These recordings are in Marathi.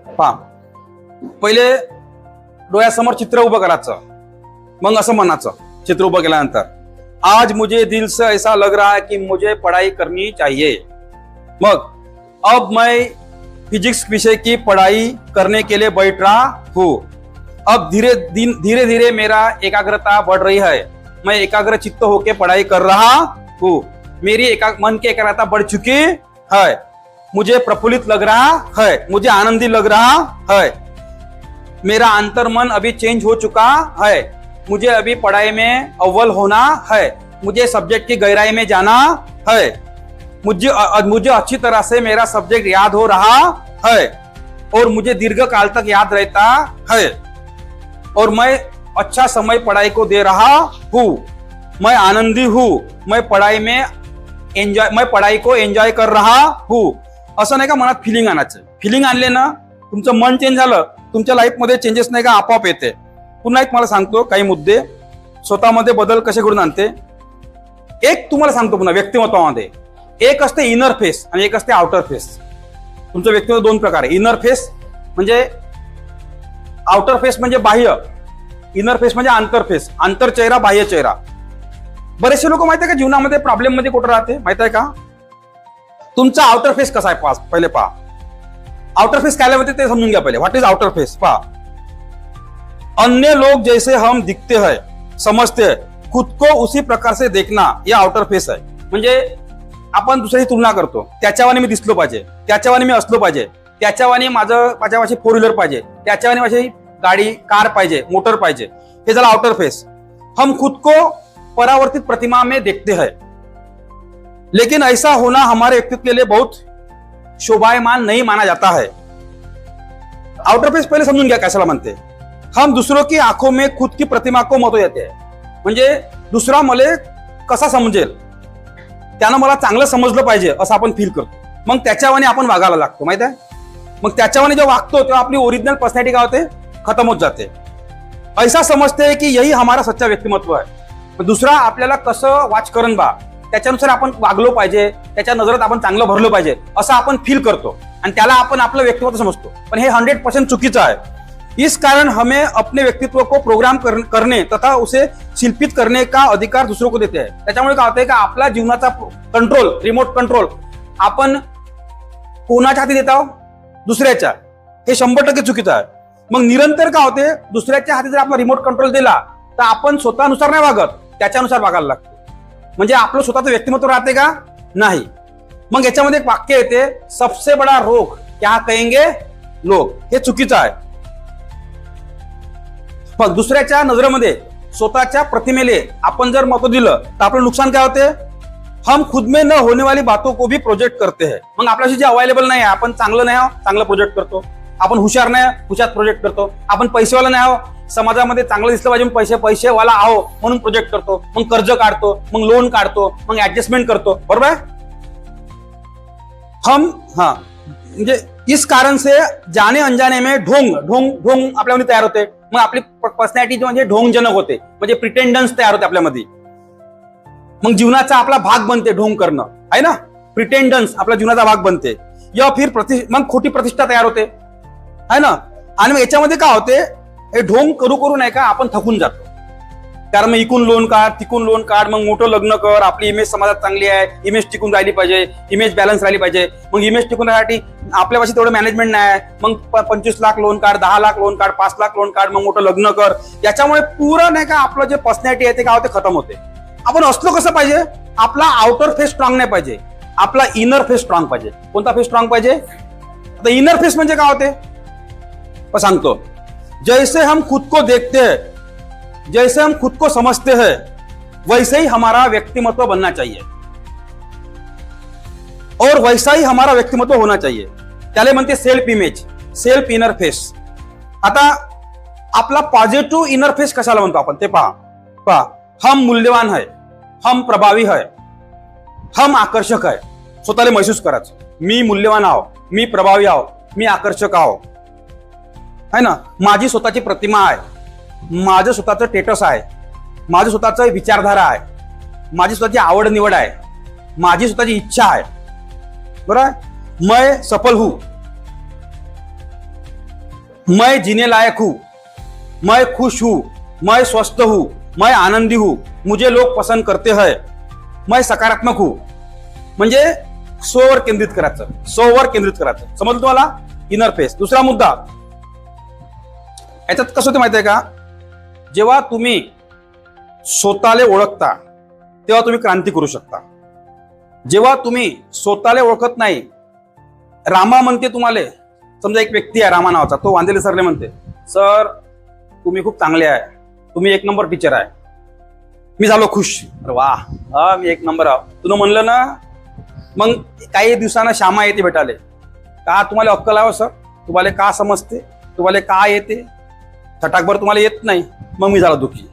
पहा, पहिले डोळ्यासमोर चित्र उभं करायचं, मग असं म्हणायचं चित्र उभं केल्यानंतर, आज मुझे दिल से ऐसा लग रहा है कि मुझे पढ़ाई करनी चाहिए। मग अब मैं फिजिक्स विषय की पढ़ाई करने के लिए बैठ रहा हूँ। अब धीरे धीरे मेरा एकाग्रता बढ़ रही है, मैं एकाग्र चित्त होकर पढ़ाई कर रहा हूँ। मेरी मन की एकाग्रता बढ़ चुकी है, मुझे प्रफुल्लित लग रहा है, मुझे आनंदी लग रहा है। मेरा अंतर्मन अभी चेंज हो चुका है, मुझे अभी पढ़ाई में अव्वल होना है, मुझे सब्जेक्ट की गहराई में जाना है, मुझे अच्छी तरह से मेरा सब्जेक्ट याद हो रहा है और मुझे दीर्घ काल तक याद रहता है और मैं अच्छा समय पढ़ाई को दे रहा हूँ। मैं आनंदी हूँ, मैं पढ़ाई को एंजॉय कर रहा हूँ। असं नाही का मनात फिलिंग आणायचं, फिलिंग आणले ना तुमचं मन चेंज झालं, तुमच्या लाईफ मध्ये चेंजेस नाही का आपोआप येते। पुन्हा एक मला सांगतो काही मुद्दे स्वतःमध्ये बदल कसे घडून आणते। एक तुम्हाला सांगतो पुन्हा व्यक्तिमत्वामध्ये एक असते इनर फेस आणि एक असते आउटर फेस। तुमचं व्यक्तिमत्व दोन प्रकार आहे, इनर फेस म्हणजे आउटर फेस म्हणजे बाह्य, इनर फेस म्हणजे आंतर फेस, आंतर चेहरा बाह्य चेहरा। बरेचसे लोक माहिती आहे का जीवनामध्ये प्रॉब्लेम मध्ये कुठं राहते माहिती आहे का? तुमचा आउटर फेस कसा आहे पहिले पहा। आउटर फेस काय होते ते समजून घ्या पहिले, व्हॉट इज आउटर फेस पहा। अन्य लोग जैसे हम दिखते हैं समझते हैं, खुद को उसी प्रकार से देखना, यह आउटर फेस आहे। म्हणजे आपण दुसऱ्याची तुलना करतो, त्याच्यावानी मी दिसलो पाहिजे, त्याच्यावानी मी असलो पाहिजे, त्याच्यावानी माझ्यावाशी 4 व्हीलर पाहिजे, त्याच्यावानी माझी गाडी कार पाहिजे, मोटर पाहिजे, हे झालं आउटर फेस। हम खुद को परावर्तित प्रतिमा में देखते हैं, लेकिन ऐसा होना हमारे व्यक्तित्व के लिए बहुत शोभायमान नहीं माना जाता है। आउटर फेस पहिले समजून घ्या कशाला म्हणते। हम दूसरों की आंखों में खुद की प्रतिमा को महत्व देते हैं, म्हणजे दुसरा मला कसा समजेल, त्यानं मला चांगलं समजलं पाहिजे असं आपण फील करतो, मग त्याच्यावानी आपण वागायला लागतो माहिती आहे। मग त्याच्यावानी जेव्हा वागतो तेव्हा आपली ओरिजिनल पर्सनॅलिटी काय होते, खतम होत जाते। ऐसा समजते है की यही हमारा सच्चा व्यक्तिमत्व आहे। दुसरा आपल्याला कसं वाच करण बा त्याच्यानुसार आपण वागलो पाहिजे, त्याच्या नजरेत आपण चांगलं भरलं पाहिजे असं आपण फील करतो आणि त्याला आपण आपलं व्यक्तिमत्व समजतो, पण हे 100% चुकीचं आहे। इस कारण हमें अपने व्यक्तित्व को प्रोग्राम करने तथा उसे शिल्पित करने का अधिकार दूसरों को देते हैं। त्याच्यामुळे काय होतंय का आपला जीवनाचा कंट्रोल, रिमोट कंट्रोल आपण कोणाच्या हाती देत आहोत, दुसऱ्याच्या, हे 100% चुकीचं आहे। मग निरंतर काय होते, दुसऱ्याच्या हाती जर आपला रिमोट कंट्रोल दिला तर आपण स्वतःनुसार नाही वागत, त्याच्यानुसार वागायला लागतो, म्हणजे आपलं स्वतःचं व्यक्तिमत्व राहते का नाही। मग याच्यामध्ये एक वाक्य येते, सबसे बडा रोग क्या कहेंगे लोग, हे चुकीचं आहे। मग दुसऱ्याच्या नजरेमध्ये स्वतःच्या प्रतिमेले आपण जर महत्व दिलं तर आपलं नुकसान काय होते, हम खुद में न होने वाली बातों को भी प्रोजेक्ट करते हैं। मग आपल्याशी जे अवेलेबल नाही आहे, आपण चांगलं नाही आहोत, चांगलं प्रोजेक्ट करतो, आपण हुशार नाही, हुशार प्रोजेक्ट करतो, आपण पैसेवाला नाही आहोत, समाजामध्ये चांगलं दिसलं पाहिजे पैसेवाला आहो म्हणून प्रोजेक्ट करतो, मग कर्ज काढतो, मग लोन काढतो, मग ऍडजस्टमेंट करतो, बरोबर आहे। हम म्हणजे इस कारण से जाने अनजाने में ढोंग आपल्यामध्ये तयार होते, मग आपली पर्सनॅलिटी म्हणजे ढोंगजनक होते, म्हणजे प्रिटेंडन्स तयार होते आपल्यामध्ये, मग जीवनाचा आपला भाग बनते ढोंग करणं आहे ना, प्रिटेंडन्स आपल्या जीवनाचा भाग बनते, या फिर मग खोटी प्रतिष्ठा तयार होते आहे ना। आणि मग याच्यामध्ये काय होते, हे ढोंग करू नाही का आपण थकून जातो, कारण मग इकून लोन काढ, तिकून लोन काढ, मग मोठं लग्न कर, आपली इमेज समाजात चांगली आहे, इमेज टिकून राहिली पाहिजे, इमेज बॅलन्स राहिली पाहिजे, मग इमेज टिकून राहण्यासाठी आपल्यापाशी तेवढं मॅनेजमेंट नाही आहे, मग 25 लाख लोन काढ, 10 लाख लोन काढ, 5 लाख लोन काढ, मग मोठं लग्न कर, याच्यामुळे पुरं नाही का आपलं जे पर्सनॅलिटी आहे ते काय होते, खतम होते। आपण असलो कसं पाहिजे, आपला आउटर फेस स्ट्रॉंग नाही पाहिजे, आपला इनर फेस स्ट्रॉंग पाहिजे। कोणता फेस स्ट्रॉंग पाहिजे, आता इनर फेस म्हणजे काय होते सांगतो, जैसे हम खुद को देखते हैं, जैसे हम खुद को समझते हैं, वैसे ही हमारा व्यक्तिमत्व बनना चाहिए और वैसा ही हमारा व्यक्तिमत्व होना चाहिए। त्याला म्हणते self image, self inner face. आता आपला पॉझिटिव्ह इनर फेस कशाला म्हणतो आपण ते पहा, हम मूल्यवान है, हम प्रभावी है, हम आकर्षक है, स्वतःला महसूस करायचं, मी मूल्यवान आहो, मी प्रभावी आहो, मी आकर्षक आहो है ना, माझी स्वतःची प्रतिमा आहे, माझं स्वतःचं स्टेटस आहे, माझं स्वतःचं विचारधारा आहे, माझी स्वतःची आवड निवड आहे, माझी स्वतःची इच्छा आहे, बरोबर। मैं सफल हूं, मैं जीने लायक हूं, मैं खुश हूं, मैं स्वस्थ हूं, मैं आनंदी हूं, मुझे लोग पसंद करते हैं, मैं सकारात्मक हूं. म्हणजे स्ववर केंद्रित करायचं, स्ववर केंद्रित करायचं. समजलं तुम्हाला? इनर पेस. दुसरा मुद्दा याच्यात कसं होतं माहितीये का, जेव्हा तुम्ही स्वतःला ओळखता तेव्हा तुम्ही क्रांती करू शकता. जेव्हा तुम्ही स्वतःला ओळखत नाही, रामा म्हणते तुम्हाला, समजा एक व्यक्ती आहे रामा नावाचा, तो वांदेले सरले म्हणते, सर तुम्ही खूप चांगले आहे, तुम्ही एक नंबर टीचर आहे. मी झालो खुश, अरे वा, हा मी एक नंबर आहो. तुला म्हणलं ना, मग काही दिवसानं श्यामा येते भेटाले, का तुम्हाला अक्कल आहे सर, तुम्हाला का समजते, तुम्हाला का येते, थटाकभर तुम्हाला येत नाही. मग मी झालो दुःखी.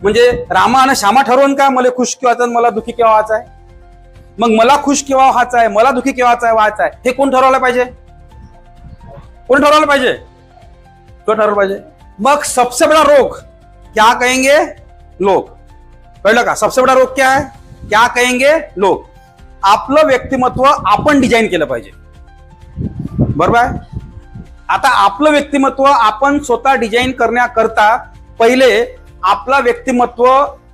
म्हणजे रामा आणि श्यामा ठरवून का मला खुश केव्हाच आहे, मला दुःखी केव्हा व्हायचं आहे. मग मला खुश केव्हा व्हायचं आहे, मला दुःखी केव्हा व्हायचं आहे, हे कोण ठरवलं पाहिजे? कोण ठरवलं पाहिजे? तो ठरवलं पाहिजे. मग सबसे बड़ा रोग क्या कहेंगे लोग, कळलं का? सबसे बड़ा रोग क्या है, क्या कहेंगे लोग. आपलं व्यक्तिमत्व आपण डिझाईन केलं पाहिजे, बरोबर आहे? आता आपलं व्यक्तिमत्व आपण स्वतः डिझाईन करण्याकरता पहिले आपला व्यक्तिमत्व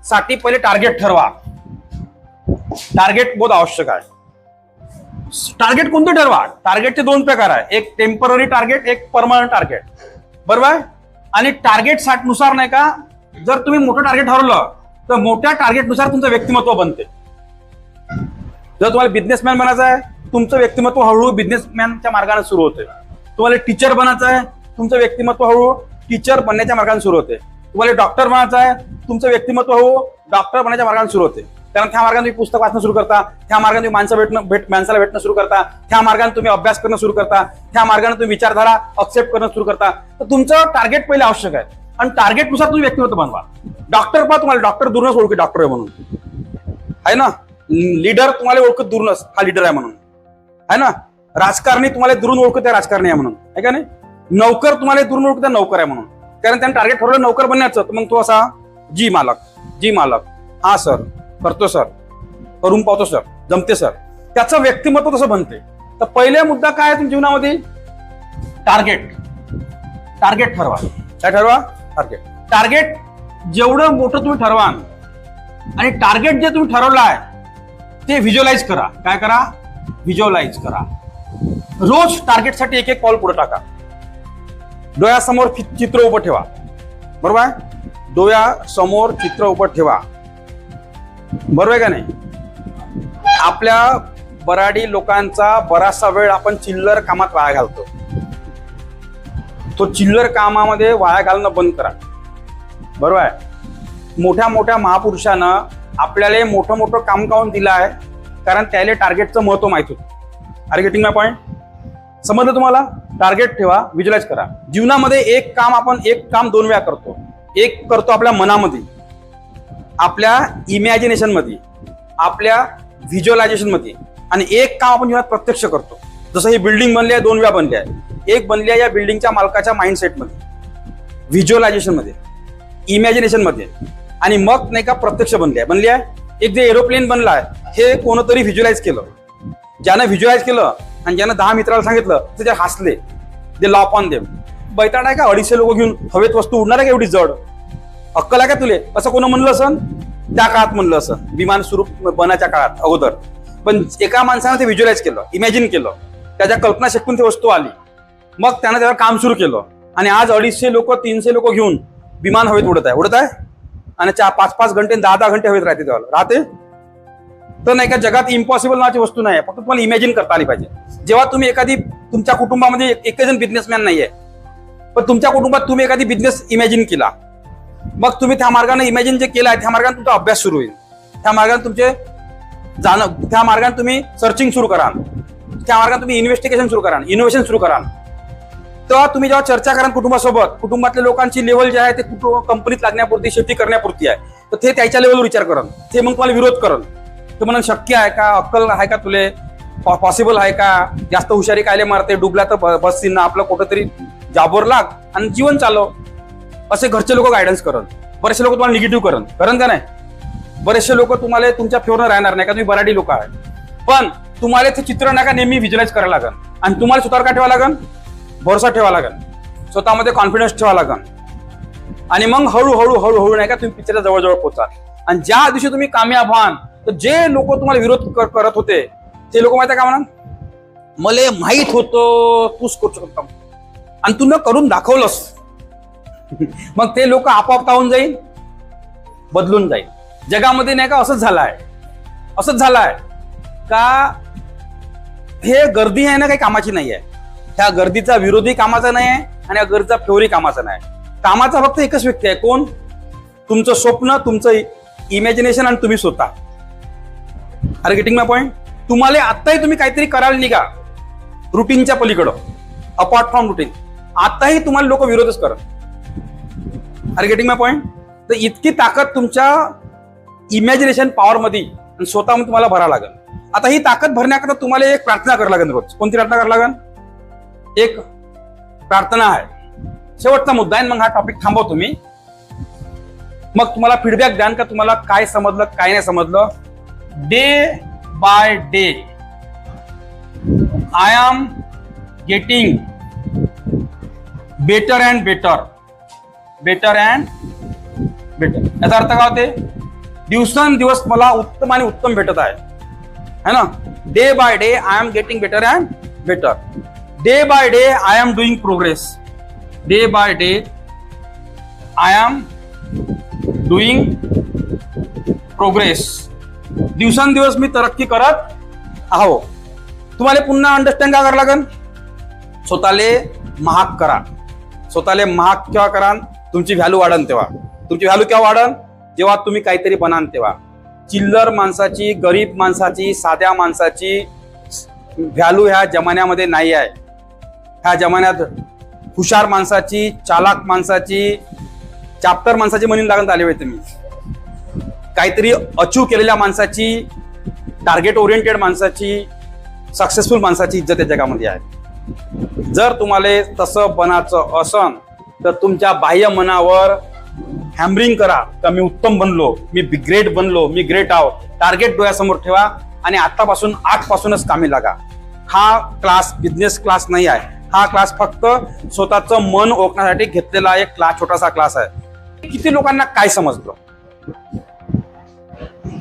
साठी पहिले टार्गेट ठरवा. टार्गेट बहुत आवश्यक आहे. टार्गेट कोणतं ठरवा? टार्गेटचे दोन प्रकार आहे, एक टेम्पररी टार्गेट, एक परमनंट टार्गेट, बरोबर आहे? आणि टार्गेट नुसार नाही का, जर तुम्ही मोठं टार्गेट ठरवलं तर मोठ्या टार्गेट नुसार तुमचं व्यक्तिमत्व बनते. जर तुम्हाला बिझनेसमॅन बनायचं आहे, तुमचं व्यक्तिमत्व हळूहळू बिझनेसमॅनच्या मार्गाने सुरू होते. तुम्हाला टीचर बनायचं आहे, तुमचं व्यक्तिमत्व हळूहळू टीचर बनण्याच्या मार्गाने सुरू होते. तुम्हाला डॉक्टर बनायचं आहे, तुमचं व्यक्तिमत्व हळूहळू डॉक्टर बनण्याच्या मार्गाने सुरू होते. कारण त्या मार्गाने तुम्ही पुस्तक वाचणं सुरू करता, त्या मार्गाने तुम्ही माणसाला भेटणं सुरू करता, त्या मार्गाने तुम्ही अभ्यास करणं सुरू करता, त्या मार्गाने तुम्ही विचारधारा एक्सेप्ट करणं सुरू करता. तर तुमचं टार्गेट पहिले आवश्यक आहे आणि टार्गेटनुसार तुम्ही व्यक्तिमत्व बनवा. डॉक्टर पहा, तुम्हाला डॉक्टर दूरनच ओळखी डॉक्टर आहे म्हणून, आहे ना. लीडर तुम्हाला ओळखत दूरनच हा लीडर आहे म्हणून, आहे ना. राजकारणी तुम्हाला दुरून ओळखत राजकारणी आहे म्हणून, आहे का नाही. नौकर तुम्हाला दुरून ओळखत नौकर आहे म्हणून, कारण त्याने टार्गेट ठरवलं नौकर बनण्याचं. तर मग तो असा, जी मालक, जी मालक, हा सर, करतो सर, करून पावतो सर, जमते सर. त्याचं व्यक्तिमत्व तसं बनते. तर पहिले मुद्दा काय आहे तुमच्या जीवनामध्ये? टार्गेट. टार्गेट ठरवा. काय ठरवा? टार्गेट. टार्गेट जेवढं मोठं तुम्ही ठरवा आणि टार्गेट जे तुम्ही ठरवलं आहे ते व्हिज्युअलाइज करा. काय करा? व्हिज्युअलाइज करा. रोज टार्गेटसाठी एक एक पाऊल पुढे टाका. डोळ्यासमोर चित्र उभं ठेवा, बरोबर आहे? डोळ्यासमोर चित्र उभं ठेवा, बरोबर आहे का नाही. आपल्या बराडी लोकांचा बराचसा वेळ आपण चिल्लर कामात वाया घालतो. तो चिल्लर कामामध्ये वाया घालणं बंद करा, बरोबर आहे. मोठ्या मोठ्या महापुरुषानं आपल्याला मोठं मोठं काम काऊन दिलं आहे, कारण त्याला टार्गेटचं महत्व माहित होतं. आर गेटिंग माय पॉइंट? समजलं तुम्हाला? टार्गेट ठेवा, व्हिज्युअलाइज करा. जीवनामध्ये एक काम दोन वेळा करतो. एक करतो आपल्या मनामध्ये, आपल्या इमॅजिनेशन मध्ये, आपल्या व्हिज्युअलायझेशन मध्ये, आणि एक काम आपण जीवनात प्रत्यक्ष करतो. जसं ही बिल्डिंग बनली आहे, दोन वेळा बनली आहे. एक बनली आहे या बिल्डिंगच्या मालकाच्या माइंडसेट मध्ये, व्हिज्युअलायझेशन मध्ये, इमॅजिनेशन मध्ये, आणि मग नाही का प्रत्यक्ष बनली आहे. एक जे एरोप्लेन बनला आहे हे कोणतरी व्हिज्युअलाइज केलं. ज्यानं व्हिज्युअलाइज केलं आणि ज्यानं 10 मित्राला सांगितलं ते हसले, दे लॉ ऑन देम. बैताड आहे का 250 लोक घेऊन हवेत वस्तू उडणार आहे का एवढी जड? अक्कल आहे का तुले? असं कोण म्हणलं असन? त्या काळात म्हणलं असं, विमान सुरू बनाच्या काळात अगोदर. पण एका माणसानं ते व्हिज्युअलाइज केलं, इमॅजिन केलं, त्याच्या कल्पनाशक्तीतून ती वस्तू आली, मग त्यानं त्यावर काम सुरू केलं, आणि आज 250 लोक 300 लोक घेऊन विमान हवेत उडत आहे आणि 5-5 घंटे 10-10 घंटे हवेत राहते. तर नाही का, जगात इम्पॉसिबल नावाची वस्तू नाही आहे, फक्त तुम्हाला इमॅजिन करता आली पाहिजे. जेव्हा तुम्ही तुमच्या कुटुंबामध्ये एकही जण बिझनेसमॅन नाहीये, पण तुमच्या कुटुंबात तुम्ही एखादी बिझनेस इमॅजिन केला, मग तुम्ही त्या मार्गाने इमॅजिन जे केलं आहे त्या मार्गाने तुमचा अभ्यास सुरू होईल, त्या मार्गाने त्या मार्गाने तुम्ही सर्चिंग सुरू कराल, त्या मार्गाने तुम्ही इन्व्हेस्टिगेशन सुरू कराल, इनोव्हेशन सुरू कराल. तेव्हा तुम्ही जेव्हा चर्चा कराल कुटुंबासोबत, कुटुंबातल्या लोकांची लेवल जे आहे ते कंपनीत लागण्यापुरती, शेती करण्यापुरती आहे, तर ते त्याच्या लेवलवर विचार करल, ते मग तुम्हाला विरोध करल. ते म्हणून शक्य आहे का, अक्कल आहे का तुले, पॉसिबल आहे का, जास्त हुशारी कायले मारते, डुबला तर बसतील ना, आपलं कुठेतरी जाबोर लाग आणि जीवन चालव, असे घरचे लोक गायडन्स करल. बरेचसे लोक तुम्हाला निगेटिव्ह करन का नाही? बरेचसे लोक तुम्हाला तुमच्या फेवरनं राहणार नाही का, तुम्ही बराडी लोक आहे, पण तुम्हाला ते चित्र नाही का नेहमी व्हिज्युअलाइज करायला लागेल, आणि तुम्हाला स्वतःवर काय ठेवा लागेल? भरोसा ठेवा लागेल. स्वतःमध्ये कॉन्फिडन्स ठेवा लागेल आणि मग हळूहळू हळूहळू नाही का तुम्ही पिक्चरच्या जवळजवळ पोहोचाल. आणि ज्या दिवशी तुम्ही कामयाब व्हाल तर जे लोक तुम्हाला विरोध करत होते ते लोक माहिती का म्हणा, मला माहित होतं तूच करू शकतो आणि तू न करून दाखवलंस. मग ते लोक आपोआप काहून जाईल, बदलून जाईल. जगामध्ये नाही का असंच झालंय का हे गर्दी आहे ना काही कामाची नाही आहे. ह्या गर्दीचा विरोधी कामाचा नाही आहे आणि या गर्दीचा फेवरी कामाचा नाही. कामाचा फक्त एकच व्यक्ती आहे, कोण? तुमचं स्वप्न, तुमचं इमॅजिनेशन आणि तुम्ही स्वतः. अरे गेटिंग माय पॉइंट? तुम्हाला आत्ताही तुम्ही काहीतरी करायला निघा रुटीनच्या पलीकडं, अपार्ट फ्रॉम रुटीन. आताही तुम्हाला लोक विरोधच करत. अरे गेटिंग माय पॉइंट? तर इतकी ताकद तुमच्या इमॅजिनेशन पॉवर मध्ये आणि स्वतःमध्ये तुम्हाला भरावं लागेल. आता ही ताकद भरण्याकरता तुम्हाला एक प्रार्थना करावं लागेल रोज. कोणती प्रार्थना करावं लागेल? एक प्रार्थना आहे, शेवटचा मुद्दा आहे. मग हा टॉपिक थांबवतो मी, मग तुम्हाला फीडबॅक द्यान का तुम्हाला काय समजलं काय नाही समजलं. Day by day I am getting better and better, better and better. याचा अर्थ काय होते? दिवसेंदिवस मला उत्तम आणि उत्तम भेटत आहे ना. Day by day I am getting better and better. Day by day I am doing progress. Day by day I am doing progress. दिवसेंदिवस मी तरक्की करत आहो. तुम्हाला पुन्हा अंडरस्टँड काय करावं लागेल? स्वतःले महाग करा. स्वतःले महाग केव्हा करा? तुमची व्हॅल्यू वाढन तेव्हा. तुमची व्हॅल्यू केव्हा वाढन? जेव्हा तुम्ही काहीतरी बनान तेव्हा. चिल्लर माणसाची, गरीब माणसाची, साध्या माणसाची व्हॅल्यू ह्या जमान्यामध्ये नाही आहे. ह्या जमान्यात हुशार माणसाची, चालाक माणसाची, चाप्टर माणसाची म्हणून लागत आले होते तुम्ही. काहीतरी अचीव केलेल्या माणसाची, टार्गेट ओरिएंटेड माणसाची, सक्सेसफुल माणसाची इज्जत या जगामध्ये आहे. जर तुम्हाला तसं बनायचं असन तर तुमच्या बाह्य मनावर हॅमरिंग करा का मी उत्तम बनलो, मी ग्रेट बनलो, मी ग्रेट आहो. टार्गेट डोळ्यासमोर ठेवा आणि आतापासून आजपासूनच कामी लागा. हा क्लास बिझनेस क्लास नाही आहे. हा क्लास फक्त स्वतःचं मन ओळखण्यासाठी घेतलेला एक छोटासा क्लास आहे. किती लोकांना काय समजलं?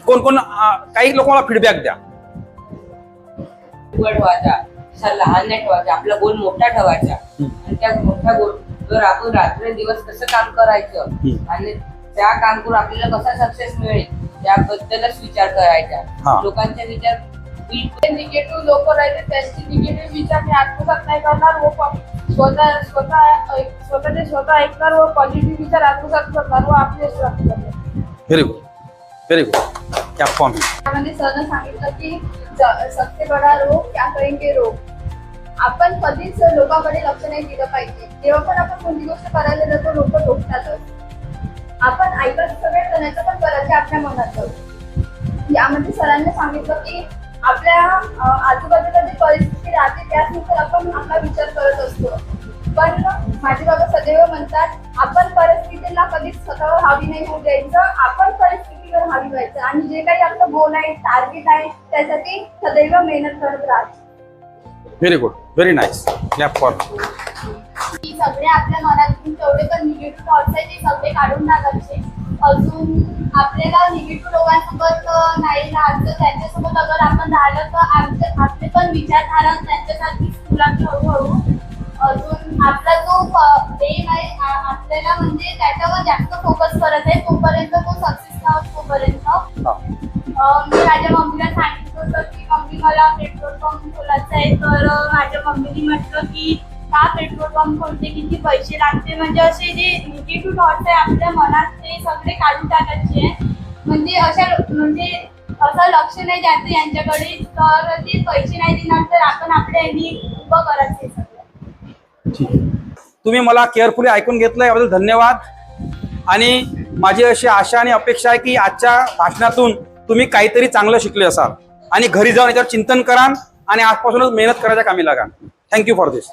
कोण काही लोक मला फीडबॅक द्या. लहान नाही ठेवायचा, आपला गोल मोठा ठेवायचा आणि त्या मोठ्या गोल जर आपण रात्रंदिवस कसं काम करायचं आणि त्या काम करून आपल्याला कसा सक्सेस मिळेल त्याबद्दलच विचार करायचा. लोकांचे विचार निगेटिव्ह लोक राहिले त्यांचे निगेटिव्ह विचार मी आत्मसात नाही करणार व स्वतः ऐकणार व पॉझिटिव्ह विचार आत्मसात करणार व आपले व्हेरी गुड, व्हेरी गुड. त्यामध्ये सरनं सांगितलं की सबसे बडा रोग क्या करेंगे रोग. आपण कधीच लोकांकडे लक्ष नाही दिलं पाहिजे. जेव्हा पण आपण कोणती गोष्ट करायला जातो लोक रोखतातच. आपण ऐकत सगळे जणांचं पण करायचे आपल्या मनात. यामध्ये सरांनी सांगितलं की आपल्या आजूबाजूला जी परिस्थिती राहते त्यानुसार आपण आपला विचार करत असतो. पण माझे बाबा सदैव म्हणतात आपण परिस्थितीला कधीच स्वतःवर हावी नाही होऊ द्यायचं, आपण परिस्थितीवर हावी व्हायचं आणि जे काही आपलं गोल आहे, टार्गेट आहे त्यासाठी सदैव मेहनत करत राहायचं. Very good, very nice. Clap for. की सगळे आपल्या मनातून जेवढे पण निगेटिव्ह थॉट्स आहेत ते सगळे काढून टाकायचे. अजून आपल्याला निगेटिव्ह लोकांसोबत नाही राहायचं. त्यांच्यासोबत अगर आपण राहिलं तर आपले पण विचारधारा त्यांच्यासाठी मुलांची हळूहळू. अजून आपला जो एम आहे आपल्याला म्हणजे त्याच्यावर जास्त फोकस करत आहे तोपर्यंत तो सक्सेस नाही तोपर्यंत. मी माझ्या मम्मीला सांगितलं होतं की मम्मी मला पेट्रोल पंप खोलायचा आहे. तर माझ्या मम्मीने म्हटलं की का पेट्रोल पंप खोलते, किती पैसे लागते. म्हणजे असे जे निगेटिव्ह थॉट्स आहे आपल्या मनात ते सगळे काढून टाकायचे आहे. म्हणजे असं लक्ष नाही द्यायचं यांच्याकडे. तर ते पैसे नाही देणार तर आपण आपल्या यांनी उभं करायचं सगळं. तुम्ही मला केअरफुली ऐकून घेतलं याबद्दल धन्यवाद. आणि माझी अशी आशा आणि अपेक्षा आहे की आजच्या भाषणातून तुम्ही काहीतरी चांगलं शिकले असाल आणि घरी जाऊन याच्यावर चिंतन करा आणि आजपासूनच मेहनत करायच्या कामी लागा. Thank you for this.